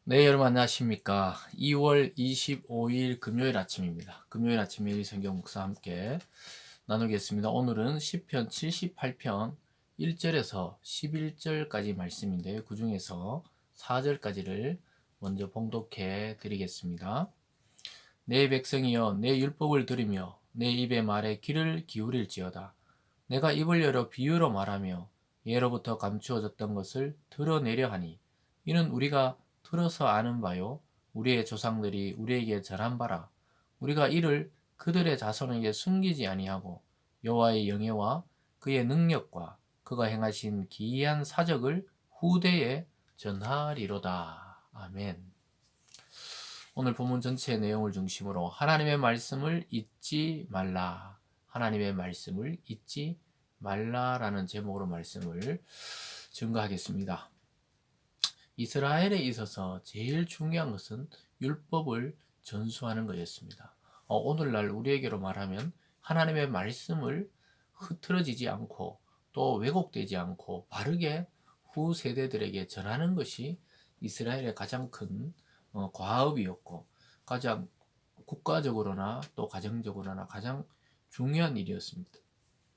네, 여러분 안녕하십니까? 2월 25일 금요일 아침입니다. 금요일 아침 매일 성경 묵상 함께 나누겠습니다. 오늘은 시편 78편 1절에서 11절까지 말씀인데요. 그 중에서 4절까지를 먼저 봉독해 드리겠습니다. 내 백성이여 내 율법을 들으며 내 입의 말에 귀를 기울일지어다. 내가 입을 열어 비유로 말하며 예로부터 감추어졌던 것을 드러내려 하니 이는 우리가 들어서 아는 바요 우리의 조상들이 우리에게 전한 바라. 우리가 이를 그들의 자손에게 숨기지 아니하고 여호와의 영예와 그의 능력과 그가 행하신 기이한 사적을 후대에 전하리로다. 아멘. 오늘 본문 전체의 내용을 중심으로 하나님의 말씀을 잊지 말라. 하나님의 말씀을 잊지 말라라는 제목으로 말씀을 증거하겠습니다. 이스라엘에 있어서 제일 중요한 것은 율법을 전수하는 것이었습니다. 오늘날 우리에게로 말하면 하나님의 말씀을 흐트러지지 않고 또 왜곡되지 않고 바르게 후 세대들에게 전하는 것이 이스라엘의 가장 큰 과업이었고 가장 국가적으로나 또 가정적으로나 가장 중요한 일이었습니다.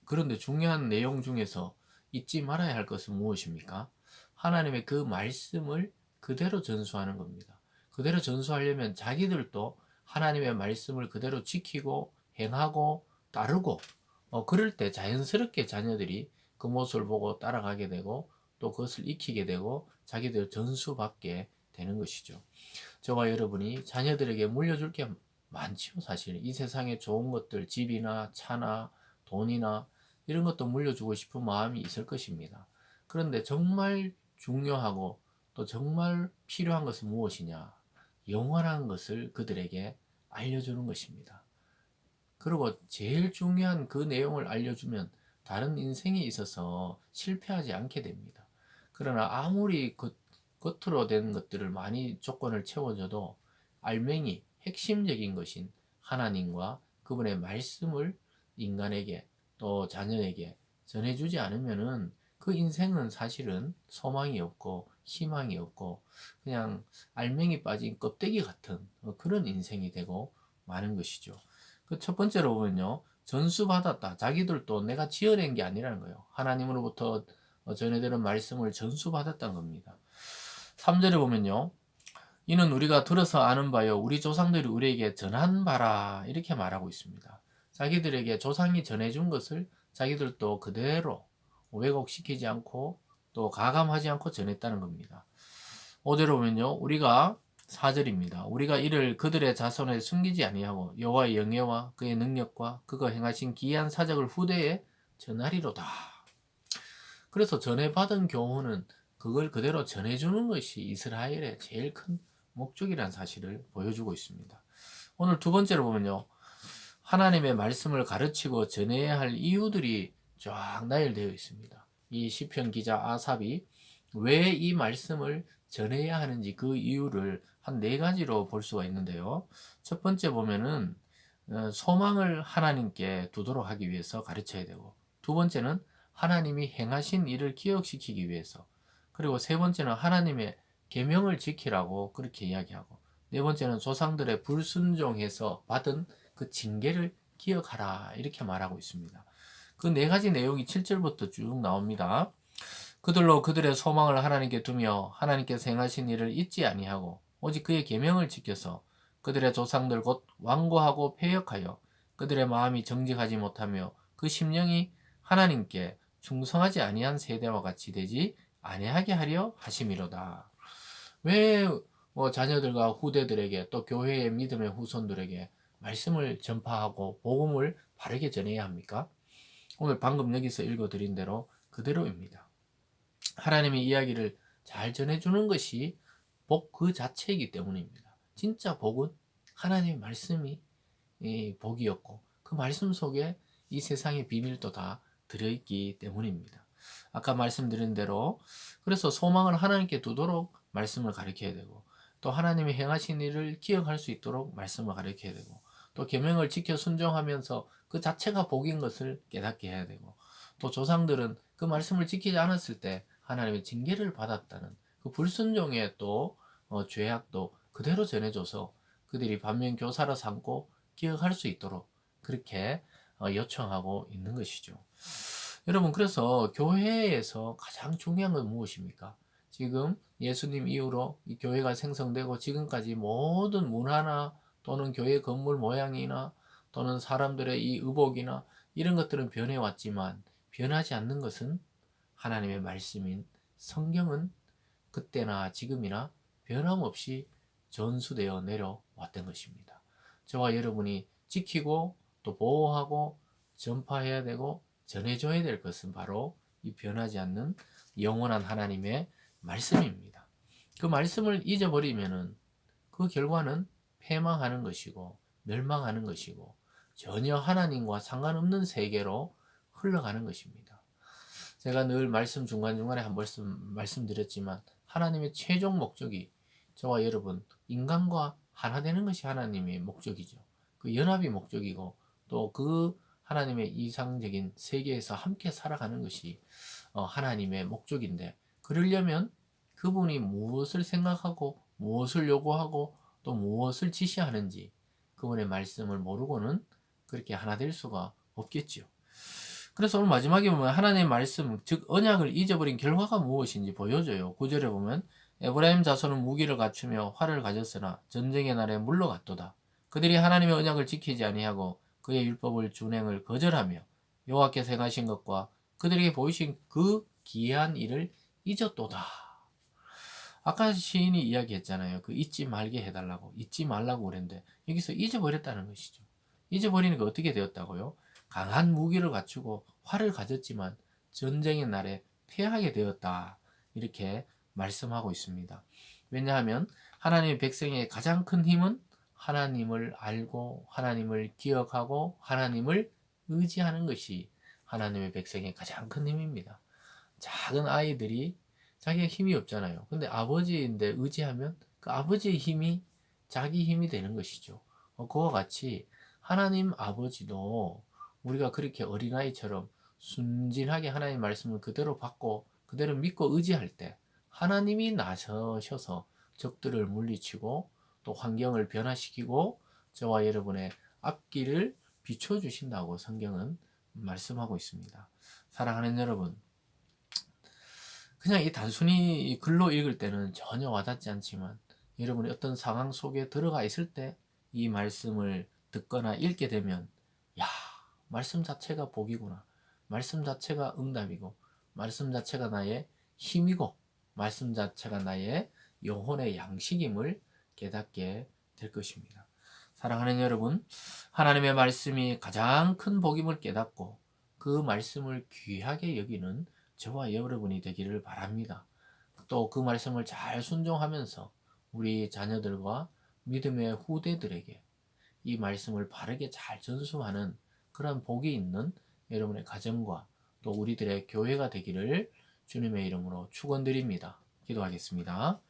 그런데 중요한 내용 중에서 잊지 말아야 할 것은 무엇입니까? 하나님의 그 말씀을 그대로 전수하는 겁니다. 그대로 전수하려면 자기들도 하나님의 말씀을 그대로 지키고 행하고 따르고 그럴 때 자연스럽게 자녀들이 그 모습을 보고 따라가게 되고 또 그것을 익히게 되고 자기들 전수받게 되는 것이죠. 저와 여러분이 자녀들에게 물려줄 게 많지요, 사실. 이 세상에 좋은 것들, 집이나 차나 돈이나 이런 것도 물려주고 싶은 마음이 있을 것입니다. 그런데 정말 중요하고 또 정말 필요한 것은 무엇이냐? 영원한 것을 그들에게 알려주는 것입니다. 그리고 제일 중요한 그 내용을 알려주면 다른 인생에 있어서 실패하지 않게 됩니다. 그러나 아무리 겉으로 된 것들을 많이 조건을 채워줘도 알맹이, 핵심적인 것인 하나님과 그분의 말씀을 인간에게 또 자녀에게 전해주지 않으면은 그 인생은 사실은 소망이 없고 희망이 없고 그냥 알맹이 빠진 껍데기 같은 그런 인생이 되고 마는 것이죠. 그 첫 번째로 보면요. 전수받았다. 자기들도 내가 지어낸 게 아니라는 거예요. 하나님으로부터 전해들은 말씀을 전수받았다는 겁니다. 3절에 보면요. 이는 우리가 들어서 아는 바요. 우리 조상들이 우리에게 전한 바라. 이렇게 말하고 있습니다. 자기들에게 조상이 전해준 것을 자기들도 그대로 왜곡시키지 않고 또 가감하지 않고 전했다는 겁니다. 5절에 보면요. 우리가 4절입니다. 우리가 이를 그들의 자손에 숨기지 아니하고 여호와의 영예와 그의 능력과 그가 행하신 기이한 사적을 후대에 전하리로다. 그래서 전해받은 교훈은 그걸 그대로 전해주는 것이 이스라엘의 제일 큰 목적이라는 사실을 보여주고 있습니다. 오늘 두 번째로 보면요. 하나님의 말씀을 가르치고 전해야 할 이유들이 쫙 나열되어 있습니다. 이 시편 기자 아삽이 왜 이 말씀을 전해야 하는지 그 이유를 한 네 가지로 볼 수가 있는데요. 첫 번째 보면은 소망을 하나님께 두도록 하기 위해서 가르쳐야 되고, 두 번째는 하나님이 행하신 일을 기억시키기 위해서, 그리고 세 번째는 하나님의 계명을 지키라고 그렇게 이야기하고, 네 번째는 조상들의 불순종해서 받은 그 징계를 기억하라 이렇게 말하고 있습니다. 그 네 가지 내용이 7절부터 쭉 나옵니다. 그들로 그들의 소망을 하나님께 두며 하나님께서 행하신 일을 잊지 아니하고 오직 그의 계명을 지켜서 그들의 조상들 곧 완고하고 패역하여 그들의 마음이 정직하지 못하며 그 심령이 하나님께 충성하지 아니한 세대와 같이 되지 아니하게 하려 하심이로다. 왜 자녀들과 후대들에게 또 교회의 믿음의 후손들에게 말씀을 전파하고 복음을 바르게 전해야 합니까? 오늘 방금 여기서 읽어드린 대로 그대로입니다. 하나님의 이야기를 잘 전해주는 것이 복 그 자체이기 때문입니다. 진짜 복은 하나님의 말씀이 복이었고 그 말씀 속에 이 세상의 비밀도 다 들어있기 때문입니다. 아까 말씀드린 대로 그래서 소망을 하나님께 두도록 말씀을 가르쳐야 되고 또 하나님이 행하신 일을 기억할 수 있도록 말씀을 가르쳐야 되고 또 계명을 지켜 순종하면서 그 자체가 복인 것을 깨닫게 해야 되고 또 조상들은 그 말씀을 지키지 않았을 때 하나님의 징계를 받았다는 그 불순종의 또 죄악도 그대로 전해줘서 그들이 반면 교사로 삼고 기억할 수 있도록 그렇게 요청하고 있는 것이죠. 여러분, 그래서 교회에서 가장 중요한 건 무엇입니까? 지금 예수님 이후로 이 교회가 생성되고 지금까지 모든 문화나 또는 교회 건물 모양이나 또는 사람들의 이 의복이나 이런 것들은 변해왔지만 변하지 않는 것은 하나님의 말씀인 성경은 그때나 지금이나 변함없이 전수되어 내려왔던 것입니다. 저와 여러분이 지키고 또 보호하고 전파해야 되고 전해줘야 될 것은 바로 이 변하지 않는 영원한 하나님의 말씀입니다. 그 말씀을 잊어버리면은 그 결과는 패망하는 것이고 멸망하는 것이고 전혀 하나님과 상관없는 세계로 흘러가는 것입니다. 제가 늘 말씀 중간중간에 한 말씀 말씀드렸지만 하나님의 최종 목적이 저와 여러분 인간과 하나 되는 것이 하나님의 목적이죠. 그 연합이 목적이고 또 그 하나님의 이상적인 세계에서 함께 살아가는 것이 하나님의 목적인데 그러려면 그분이 무엇을 생각하고 무엇을 요구하고 또 무엇을 지시하는지 그분의 말씀을 모르고는 그렇게 하나 될 수가 없겠지요. 그래서 오늘 마지막에 보면 하나님의 말씀, 즉 언약을 잊어버린 결과가 무엇인지 보여줘요. 9절에 보면 에브라임 자손은 무기를 갖추며 활을 가졌으나 전쟁의 날에 물러갔도다. 그들이 하나님의 언약을 지키지 아니하고 그의 율법을 준행을 거절하며 여호와께서 행하신 것과 그들에게 보이신 그 기이한 일을 잊었도다. 아까 시인이 이야기했잖아요. 그 잊지 말게 해달라고, 잊지 말라고 그랬는데 여기서 잊어버렸다는 것이죠. 잊어버리니까 어떻게 되었다고요? 강한 무기를 갖추고 활을 가졌지만 전쟁의 날에 패하게 되었다. 이렇게 말씀하고 있습니다. 왜냐하면 하나님의 백성의 가장 큰 힘은 하나님을 알고 하나님을 기억하고 하나님을 의지하는 것이 하나님의 백성의 가장 큰 힘입니다. 작은 아이들이 자기가 힘이 없잖아요. 근데 아버지인데 의지하면 그 아버지의 힘이 자기 힘이 되는 것이죠. 그와 같이 하나님 아버지도 우리가 그렇게 어린아이처럼 순진하게 하나님 말씀을 그대로 받고 그대로 믿고 의지할 때 하나님이 나서셔서 적들을 물리치고 또 환경을 변화시키고 저와 여러분의 앞길을 비춰주신다고 성경은 말씀하고 있습니다. 사랑하는 여러분, 그냥 이 단순히 글로 읽을 때는 전혀 와닿지 않지만 여러분이 어떤 상황 속에 들어가 있을 때 이 말씀을 듣거나 읽게 되면 야, 말씀 자체가 복이구나. 말씀 자체가 응답이고 말씀 자체가 나의 힘이고 말씀 자체가 나의 영혼의 양식임을 깨닫게 될 것입니다. 사랑하는 여러분, 하나님의 말씀이 가장 큰 복임을 깨닫고 그 말씀을 귀하게 여기는 저와 여러분이 되기를 바랍니다. 또 그 말씀을 잘 순종하면서 우리 자녀들과 믿음의 후대들에게 이 말씀을 바르게 잘 전수하는 그런 복이 있는 여러분의 가정과 또 우리들의 교회가 되기를 주님의 이름으로 축원드립니다. 기도하겠습니다.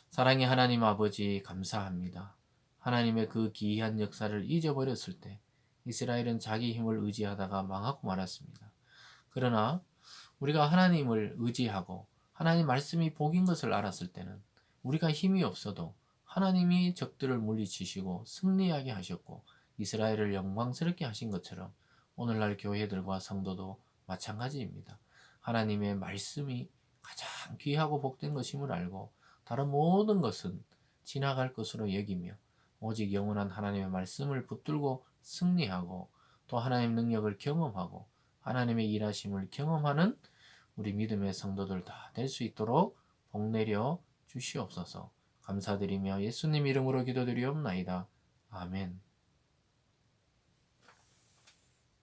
사랑의 하나님 아버지 감사합니다. 하나님의 그 기이한 역사를 잊어버렸을 때 이스라엘은 자기 힘을 의지하다가 망하고 말았습니다. 그러나 우리가 하나님을 의지하고 하나님 말씀이 복인 것을 알았을 때는 우리가 힘이 없어도 하나님이 적들을 물리치시고 승리하게 하셨고 이스라엘을 영광스럽게 하신 것처럼 오늘날 교회들과 성도도 마찬가지입니다. 하나님의 말씀이 가장 귀하고 복된 것임을 알고 다른 모든 것은 지나갈 것으로 여기며 오직 영원한 하나님의 말씀을 붙들고 승리하고 또 하나님의 능력을 경험하고 하나님의 일하심을 경험하는 우리 믿음의 성도들 다 될 수 있도록 복 내려 주시옵소서. 감사드리며 예수님 이름으로 기도드리옵나이다. 아멘.